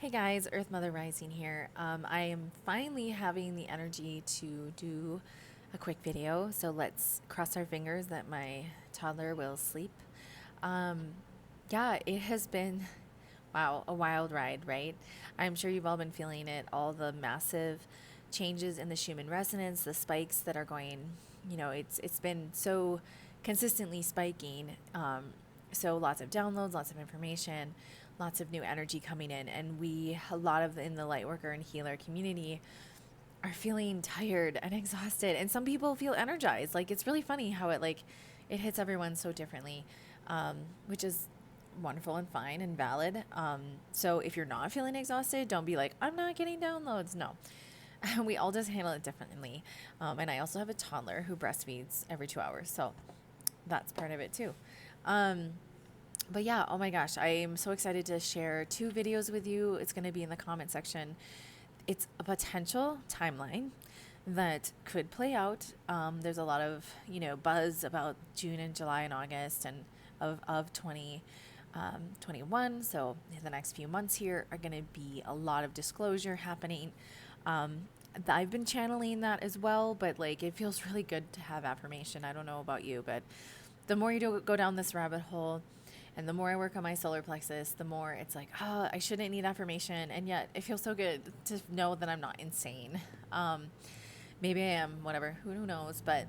Hey guys, Earth Mother Rising here. I am finally having the energy to do a quick video, so let's cross our fingers that my toddler will sleep. Um, yeah, it has been, wow, a wild ride, right? I'm sure you've all been feeling it, all the massive changes in the Schumann resonance, the spikes that are going, it's been so consistently spiking. So lots of downloads, lots of information, lots of new energy coming in, and a lot of in the lightworker and healer community are feeling tired and exhausted, and some people feel energized. Like it's really funny how it hits everyone so differently, which is wonderful and fine and valid. So if you're not feeling exhausted, don't be like, I'm not getting downloads. No, we all just handle it differently. And I also have a toddler who breastfeeds every 2 hours, so that's part of it too. Um, but yeah, oh my gosh, I am so excited to share two videos with you. It's going to be in the comment section. It's a potential timeline that could play out. There's a lot of buzz about June and July and August and of 2021. So the next few months here are going to be a lot of disclosure happening. I've been channeling that as well, but like it feels really good to have affirmation. I don't know about you, but the more you go down this rabbit hole, and the more I work on my solar plexus, the more it's like, oh, I shouldn't need affirmation. And yet it feels so good to know that I'm not insane. Maybe I am, whatever, who knows. But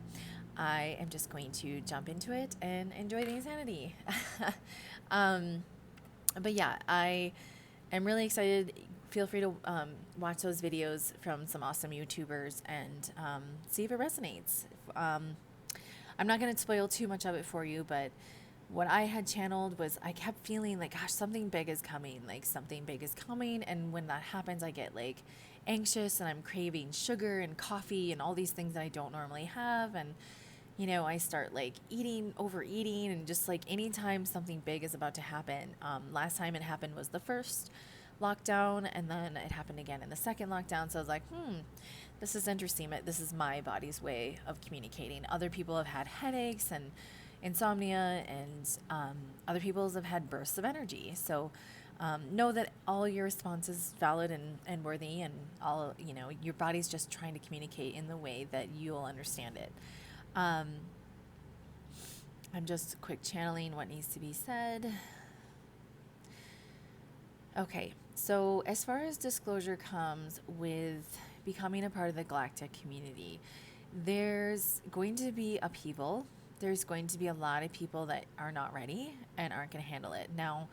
I am just going to jump into it and enjoy the insanity. um, but yeah, I am really excited. Feel free to watch those videos from some awesome YouTubers and see if it resonates. I'm not going to spoil too much of it for you, but what I had channeled was I kept feeling like, gosh, something big is coming. Like something big is coming. And when that happens, I get like anxious and I'm craving sugar and coffee and all these things that I don't normally have. And, I start like overeating, and just like anytime something big is about to happen. Last time it happened was the first lockdown, and then it happened again in the second lockdown. So I was like, this is interesting. This is my body's way of communicating. Other people have had headaches and insomnia, and other people have had bursts of energy. So know that all your response is valid and worthy, and all, your body's just trying to communicate in the way that you'll understand it. I'm just quick channeling what needs to be said. Okay, so as far as disclosure comes with becoming a part of the galactic community, there's going to be upheaval. There's going to be a lot of people that are not ready and aren't going to handle it. Now,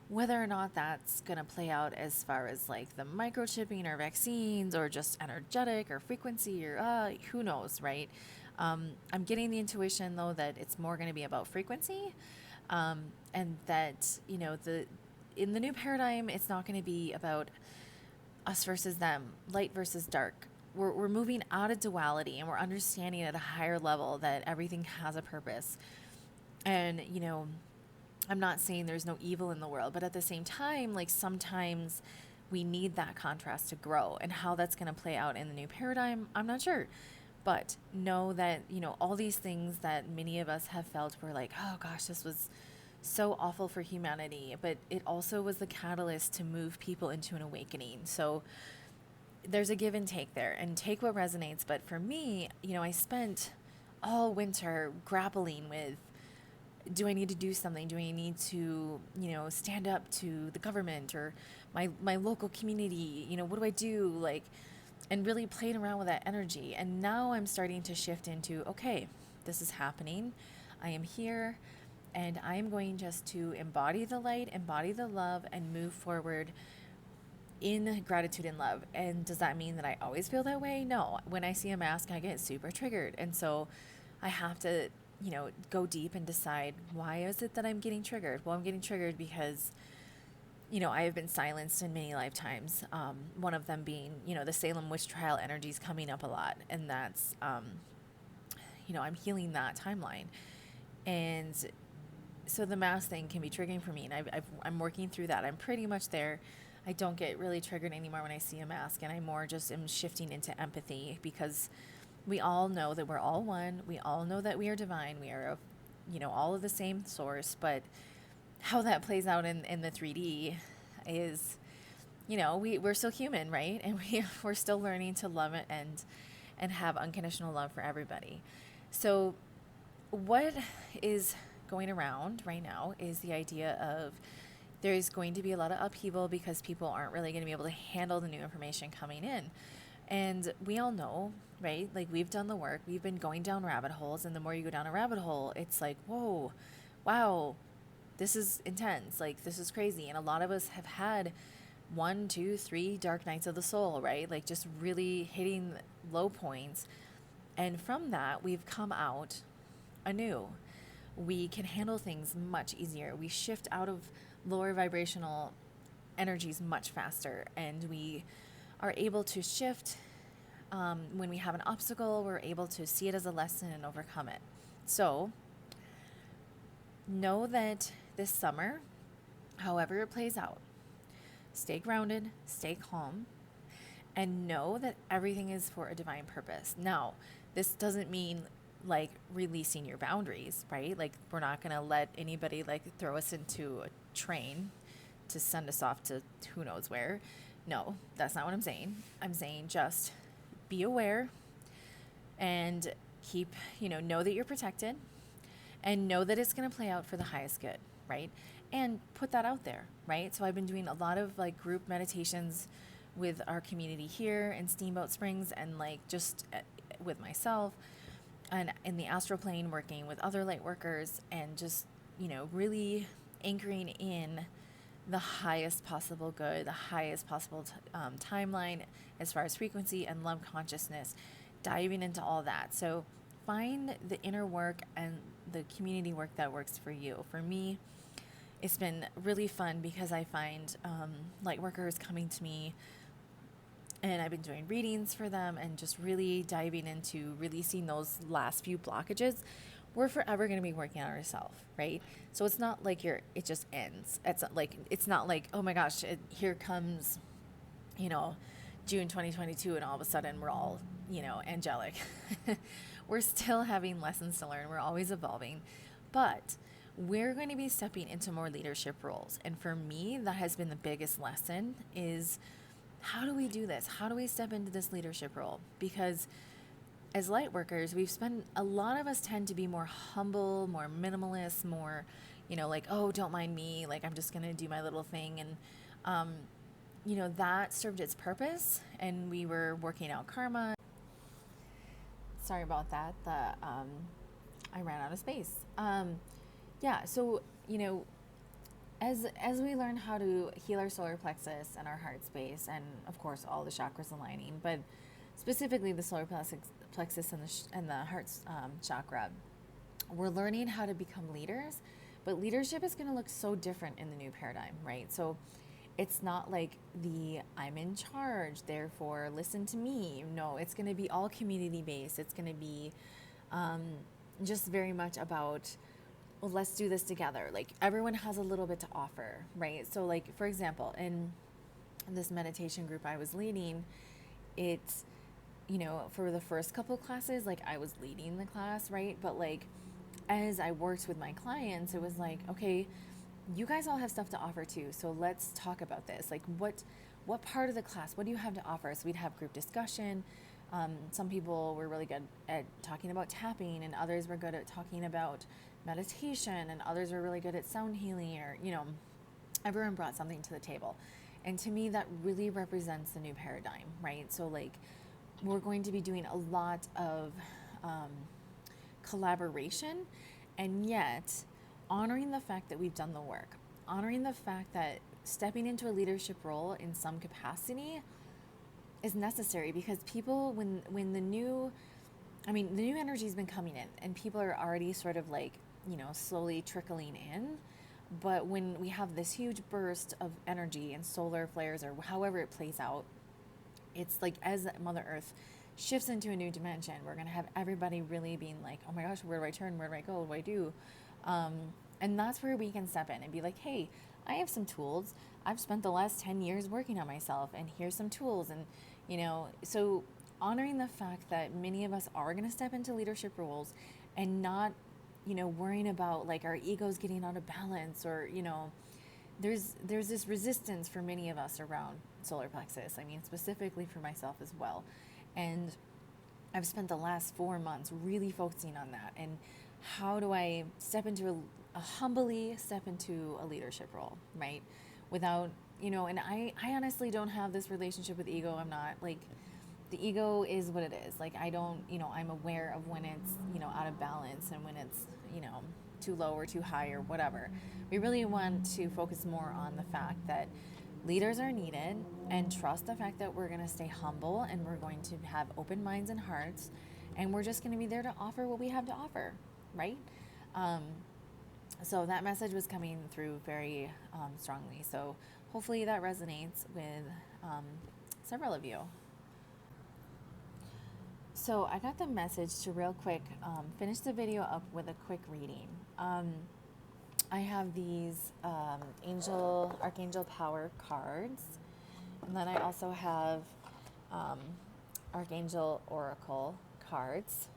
whether or not that's going to play out as far as like the microchipping or vaccines or just energetic or frequency or who knows, right? I'm getting the intuition though that it's more going to be about frequency, and that in the new paradigm, it's not going to be about us versus them, light versus dark. We're moving out of duality, and we're understanding at a higher level that everything has a purpose. And, I'm not saying there's no evil in the world, but at the same time, like sometimes we need that contrast to grow. And how that's going to play out in the new paradigm, I'm not sure. But know that, all these things that many of us have felt were like, oh gosh, this was so awful for humanity, but it also was the catalyst to move people into an awakening. So there's a give and take there, and take what resonates. But for me, I spent all winter grappling with, do I need to do something? Do I need to, stand up to the government or my local community? What do I do? Like, and really playing around with that energy. And now I'm starting to shift into, okay, this is happening. I am here, and I am going just to embody the light, embody the love, and move forward in gratitude and love. And does that mean that I always feel that way? No. When I see a mask, I get super triggered. And so I have to, go deep and decide, why is it that I'm getting triggered? Well, I'm getting triggered because, I have been silenced in many lifetimes. One of them being, the Salem witch trial energies coming up a lot. And that's, I'm healing that timeline. And so the mask thing can be triggering for me. And I'm working through that. I'm pretty much there. I don't get really triggered anymore when I see a mask, and I more just am shifting into empathy, because we all know that we're all one. We all know that we are divine. We are, all of the same source. But how that plays out in the 3D is we're still human, right? And we're still learning to love it and have unconditional love for everybody. So what is going around right now is the idea of there's going to be a lot of upheaval because people aren't really going to be able to handle the new information coming in. And we all know, right? Like, we've done the work, we've been going down rabbit holes, and the more you go down a rabbit hole, it's like, whoa, wow, this is intense. Like, this is crazy. And a lot of us have had 1, 2, 3 dark nights of the soul, right? Like, just really hitting low points. And from that, we've come out anew. We can handle things much easier. We shift out of lower vibrational energies much faster, and we are able to shift when we have an obstacle. We're able to see it as a lesson and overcome it. So know that this summer, however it plays out, stay grounded, stay calm, and know that everything is for a divine purpose. Now, this doesn't mean like releasing your boundaries, right? Like, we're not going to let anybody like throw us into a train to send us off to who knows where. No, that's not what I'm saying. I'm saying just be aware and keep, know that you're protected, and know that it's going to play out for the highest good, right? And put that out there, right? So I've been doing a lot of like group meditations with our community here in Steamboat Springs, and like just with myself, and in the astral plane working with other light workers, and just, really anchoring in the highest possible good, the highest possible timeline as far as frequency and love consciousness, diving into all that. So find the inner work and the community work that works for you. For me, it's been really fun because I find light workers coming to me, and I've been doing readings for them and just really diving into releasing those last few blockages. We're forever going to be working on ourselves, right? So it's not like it just ends. It's not like, oh my gosh, here comes, June 2022, and all of a sudden we're all, angelic. We're still having lessons to learn. We're always evolving, but we're going to be stepping into more leadership roles. And for me, that has been the biggest lesson is, how do we do this? How do we step into this leadership role? Because as light workers, a lot of us tend to be more humble, more minimalist, more, like, oh, don't mind me. Like, I'm just going to do my little thing. And, that served its purpose, and we were working out karma. Sorry about that. I ran out of space. Yeah. So, as we learn how to heal our solar plexus and our heart space, and of course all the chakras aligning, but specifically the solar plexus and the heart chakra, we're learning how to become leaders. But leadership is going to look so different in the new paradigm, right? So it's not like I'm in charge, therefore listen to me. No, it's going to be all community based. It's going to be just very much about, well, let's do this together. Like, everyone has a little bit to offer, right? So like, for example, in this meditation group I was leading, it's, for the first couple classes, like, I was leading the class, right? But like, as I worked with my clients, it was like, okay, you guys all have stuff to offer too. So let's talk about this. Like, what part of the class, what do you have to offer? So we'd have group discussion. Some people were really good at talking about tapping, and others were good at talking about meditation, and others were really good at sound healing, or, everyone brought something to the table. And to me, that really represents the new paradigm, right? So like, we're going to be doing a lot of collaboration, and yet honoring the fact that we've done the work, honoring the fact that stepping into a leadership role in some capacity is necessary, because people, when the new energy has been coming in, and people are already sort of like, slowly trickling in. But when we have this huge burst of energy and solar flares, or however it plays out, it's like, as Mother Earth shifts into a new dimension, we're going to have everybody really being like, oh my gosh, where do I turn? Where do I go? What do I do? And that's where we can step in and be like, hey, I have some tools. I've spent the last 10 years working on myself, and here's some tools. And, so honoring the fact that many of us are going to step into leadership roles, and not, worrying about like our egos getting out of balance, or, there's this resistance for many of us around solar plexus. I mean, specifically for myself as well. And I've spent the last 4 months really focusing on that. And how do I step into a humbly step into a leadership role, right? Without, and I honestly don't have this relationship with ego. I'm not like, the ego is what it is. Like, I don't, I'm aware of when it's, out of balance and when it's, too low or too high or whatever. We really want to focus more on the fact that leaders are needed, and trust the fact that we're going to stay humble and we're going to have open minds and hearts, and we're just going to be there to offer what we have to offer, right? So that message was coming through very strongly. So hopefully that resonates with several of you. So I got the message to real quick finish the video up with a quick reading. I have these Archangel Power cards, and then I also have Archangel Oracle cards.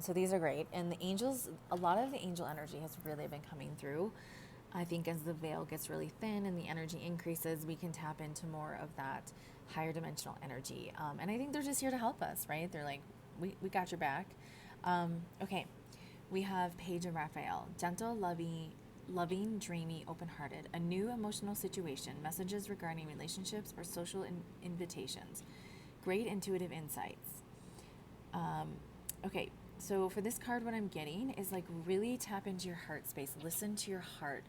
So these are great. And the angels, a lot of the angel energy has really been coming through. I think as the veil gets really thin and the energy increases, we can tap into more of that higher dimensional energy. And I think they're just here to help us, right? They're like, we got your back. Okay, we have Page and Raphael. Gentle, loving, dreamy, open-hearted. A new emotional situation. Messages regarding relationships or social invitations. Great intuitive insights. Okay, so for this card, what I'm getting is like really tap into your heart space. Listen to your heart.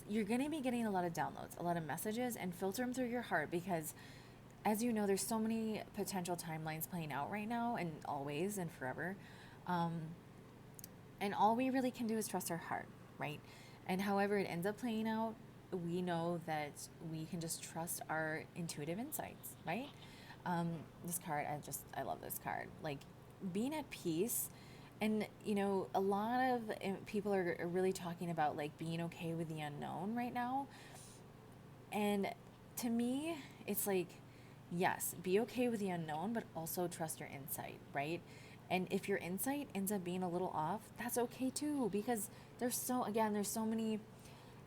You're going to be getting a lot of downloads, a lot of messages, and filter them through your heart, because as you know, there's so many potential timelines playing out right now, and always and forever. And all we really can do is trust our heart, right? And however it ends up playing out, we know that we can just trust our intuitive insights, right? This card, I love this card. Like, being at peace. And, a lot of people are really talking about like being okay with the unknown right now. And to me, it's like, yes, be okay with the unknown, but also trust your insight, right? And if your insight ends up being a little off, that's okay too, because there's so many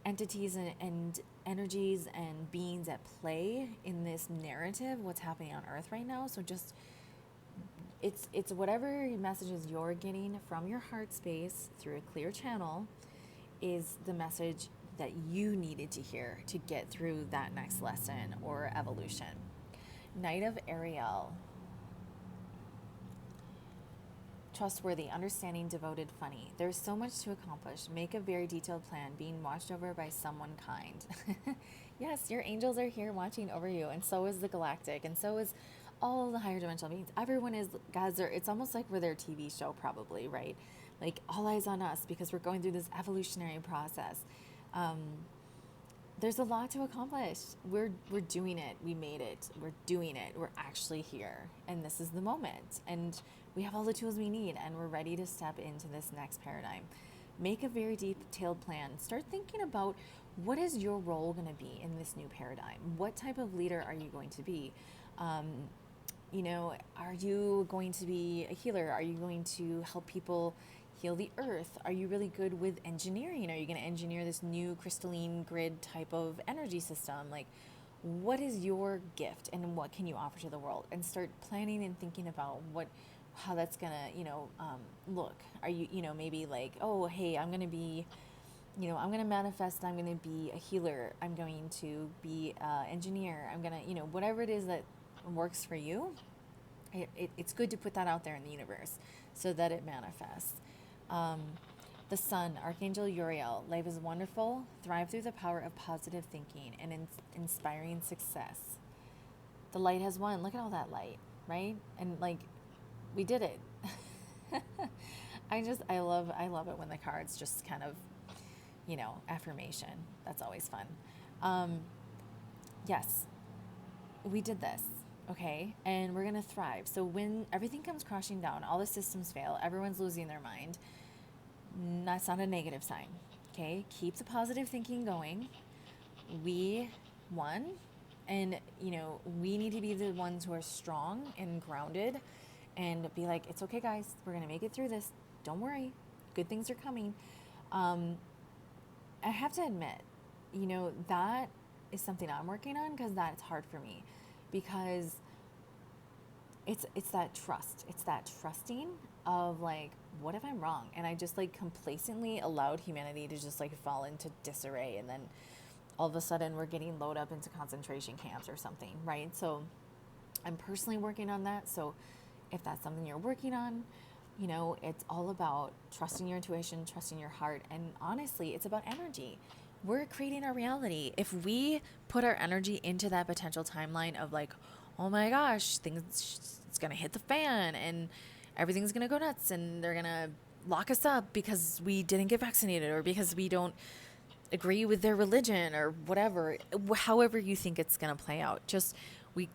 entities and energies and beings at play in this narrative, what's happening on Earth right now. So just, it's whatever messages you're getting from your heart space through a clear channel is the message that you needed to hear to get through that next lesson or evolution. Knight of Ariel. Trustworthy, understanding, devoted, funny. There's so much to accomplish. Make a very detailed plan, being watched over by someone kind. Yes, your angels are here watching over you, and so is the galactic, and so is all of the higher dimensional beings. Everyone is, guys, it's almost like we're their TV show, probably, right? Like, all eyes on us, because we're going through this evolutionary process. There's a lot to accomplish. We're doing it. We made it. We're doing it. We're actually here, and this is the moment. And we have all the tools we need, and we're ready to step into this next paradigm. Make a very detailed plan. Start thinking about, what is your role going to be in this new paradigm? What type of leader are you going to be? Are you going to be a healer? Are you going to help people heal the earth? Are you really good with engineering? Are you going to engineer this new crystalline grid type of energy system? Like, what is your gift, and what can you offer to the world? And start planning and thinking about how that's gonna, look. Are you, maybe like, oh, hey, I'm gonna be, I'm gonna manifest. I'm gonna be a healer. I'm going to be an engineer. I'm gonna, whatever it is that works for you. It's good to put that out there in the universe so that it manifests. The Sun, Archangel Uriel. Life is wonderful. Thrive through the power of positive thinking and inspiring success. The light has won. Look at all that light, right? And like, we did it. I love it when the cards just kind of, affirmation. That's always fun. Yes, we did this. Okay, and we're gonna thrive. So when everything comes crashing down, all the systems fail, everyone's losing their mind, that's not a negative sign. Okay, keep the positive thinking going. We won, and we need to be the ones who are strong and grounded, and be like, it's okay, guys, we're gonna make it through this. Don't worry, good things are coming. I have to admit, that is something I'm working on because that's hard for me because it's that trust. It's that trusting of like, what if I'm wrong? And I just like complacently allowed humanity to just like fall into disarray, and then all of a sudden we're getting loaded up into concentration camps or something, right? So I'm personally working on that. So if that's something you're working on, it's all about trusting your intuition, trusting your heart, and honestly, it's about energy. We're creating our reality. If we put our energy into that potential timeline of like, oh my gosh, it's gonna hit the fan and everything's gonna go nuts and they're gonna lock us up because we didn't get vaccinated or because we don't agree with their religion or whatever, however you think it's going to play out. Just we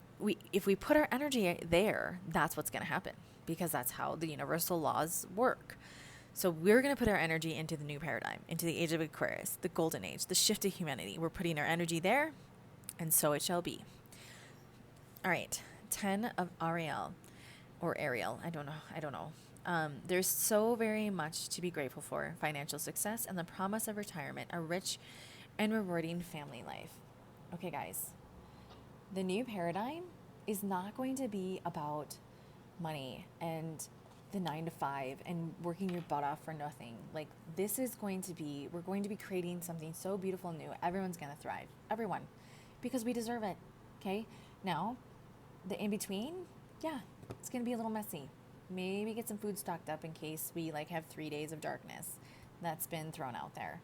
if we put our energy there, that's what's going to happen because that's how the universal laws work. So we're going to put our energy into the new paradigm, into the age of Aquarius, the golden age, the shift of humanity. We're putting our energy there, and so it shall be. All right, 10 of Ariel or Ariel, I don't know. There's so very much to be grateful for: financial success and the promise of retirement, a rich and rewarding family life. Okay, guys, the new paradigm is not going to be about money and the 9 to 5 and working your butt off for nothing. Like, this is going to be, we're going to be creating something so beautiful and new. Everyone's going to thrive. Everyone. Because we deserve it. Okay? Now, the in between, yeah, it's going to be a little messy. Maybe get some food stocked up in case we like have 3 days of darkness. That's been thrown out there.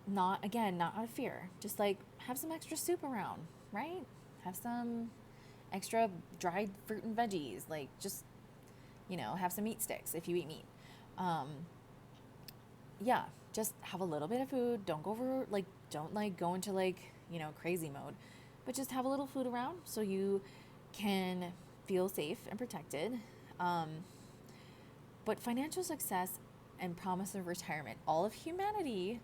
Not out of fear. Just like have some extra soup around, right? Have some extra dried fruit and veggies. Like just, have some meat sticks if you eat meat. Yeah, just have a little bit of food. Don't go over, like, don't like go into like, crazy mode, but just have a little food around so you can feel safe and protected. But financial success and promise of retirement, all of humanity,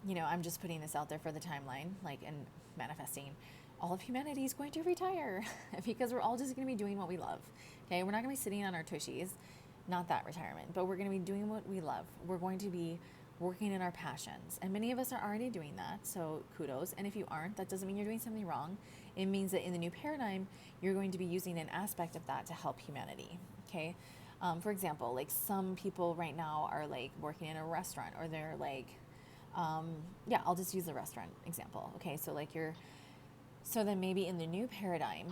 I'm just putting this out there for the timeline, like, and manifesting. All of humanity is going to retire because we're all just going to be doing what we love. Okay, we're not going to be sitting on our tushies, not that retirement, but we're going to be doing what we love. We're going to be working in our passions, and many of us are already doing that. So kudos. And if you aren't, that doesn't mean you're doing something wrong. It means that in the new paradigm, you're going to be using an aspect of that to help humanity. Okay. For example, like some people right now are like working in a restaurant, or they're like, yeah, I'll just use the restaurant example. Okay, so then maybe in the new paradigm,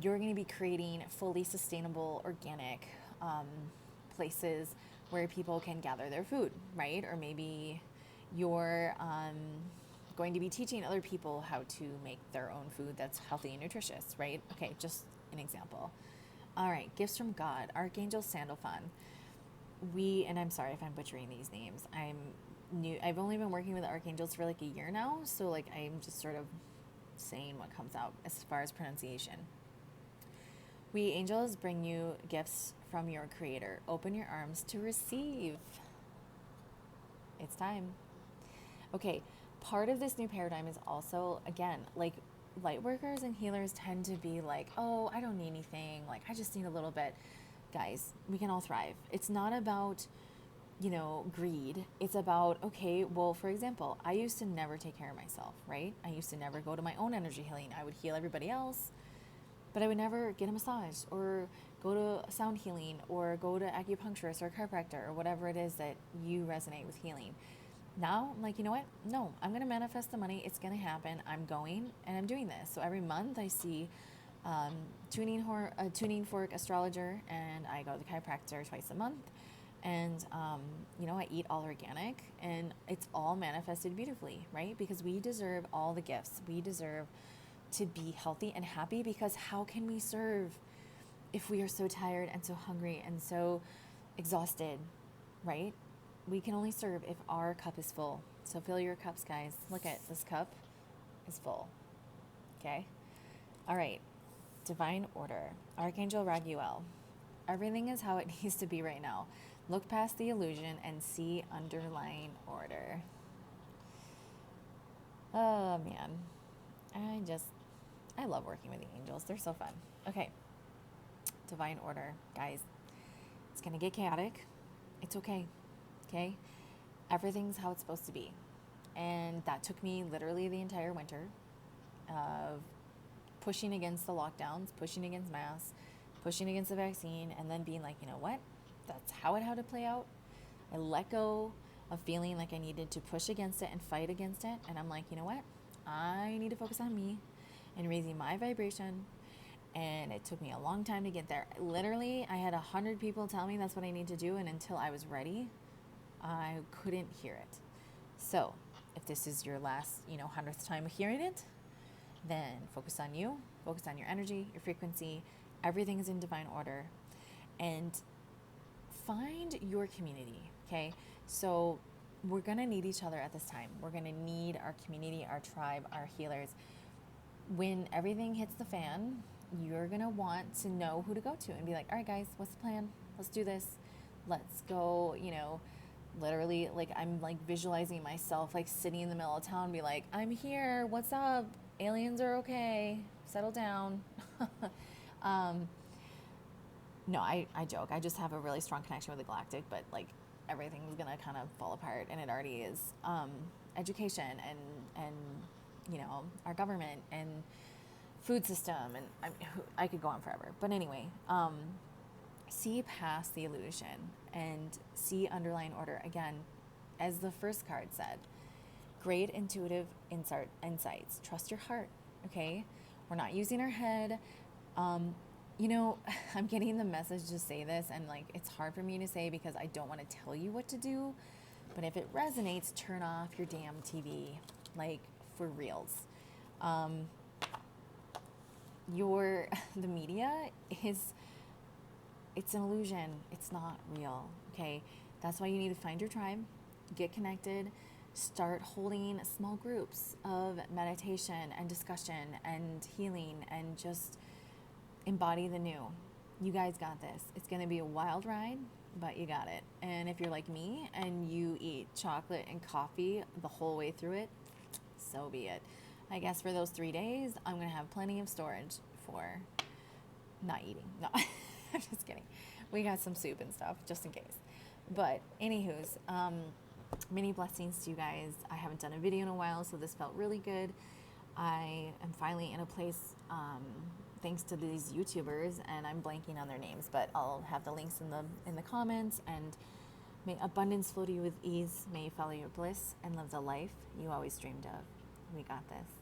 you're going to be creating fully sustainable, organic places where people can gather their food, right? Or maybe you're going to be teaching other people how to make their own food that's healthy and nutritious, right? Okay, just an example. All right, gifts from God, Archangel Sandalphon. And I'm sorry if I'm butchering these names. I've only been working with archangels for like a year now, so like I'm just sort of saying what comes out as far as pronunciation. We angels bring you gifts from your creator. Open your arms to receive. It's time. Okay, part of this new paradigm is also, again, like light workers and healers tend to be like, oh, I don't need anything. Like, I just need a little bit. Guys, we can all thrive. It's not about, greed. It's about, okay, well, for example, I used to never take care of myself, right? I used to never go to my own energy healing. I would heal everybody else, but I would never get a massage or go to sound healing or go to acupuncturist or chiropractor or whatever it is that you resonate with healing. Now I'm like, you know what? No, I'm going to manifest the money. It's going to happen. I'm going and I'm doing this. So every month I see tuning fork astrologer, and I go to the chiropractor twice a month. And, I eat all organic, and it's all manifested beautifully, right? Because we deserve all the gifts. We deserve to be healthy and happy, because how can we serve if we are so tired and so hungry and so exhausted, right? We can only serve if our cup is full. So fill your cups, guys. Look at this cup is full. Okay? All right. Divine order. Archangel Raguel. Everything is how it needs to be right now. Look past the illusion and see underlying order. Oh, man. I love working with the angels. They're so fun. Okay. Divine order. Guys, it's going to get chaotic. It's okay. Okay? everything's how it's supposed to be. And that took me literally the entire winter of pushing against the lockdowns, pushing against masks, pushing against the vaccine, and then being like, you know what? That's how it had to play out. I let go of feeling like I needed to push against it and fight against it. And I'm like, you know what? I need to focus on me and raising my vibration. And it took me a long time to get there. Literally, I had 100 people tell me that's what I need to do. And until I was ready, I couldn't hear it. So if this is your last, 100th time hearing it, then focus on you, focus on your energy, your frequency. Everything is in divine order. And find your community, okay? So we're going to need each other at this time. We're going to need our community, our tribe, our healers. When everything hits the fan, you're going to want to know who to go to and be like, all right, guys, what's the plan? Let's do this. Let's go, literally, like, I'm like visualizing myself like sitting in the middle of town and be like, I'm here. What's up? Aliens are okay. Settle down. No, I joke. I just have a really strong connection with the galactic, but like everything's gonna kind of fall apart, and it already is. Education and our government and food system, and I could go on forever. But anyway, see past the illusion and see underlying order. Again, as the first card said, great intuitive insights. Trust your heart, okay? We're not using our head. I'm getting the message to say this, and like it's hard for me to say because I don't want to tell you what to do. But if it resonates, turn off your damn TV, like for reals. The media it's an illusion. It's not real, okay? That's why you need to find your tribe, get connected, start holding small groups of meditation and discussion and healing, and just embody the new. You guys got this. It's going to be a wild ride, but you got it. And if you're like me and you eat chocolate and coffee the whole way through it, so be it. I guess for those 3 days, I'm going to have plenty of storage for not eating. No, I'm just kidding. We got some soup and stuff just in case. But anywho's, many blessings to you guys. I haven't done a video in a while, so this felt really good. I am finally in a place, thanks to these YouTubers, and I'm blanking on their names, but I'll have the links in the comments. And may abundance flow to you with ease. May you follow your bliss and live the life you always dreamed of. We got this.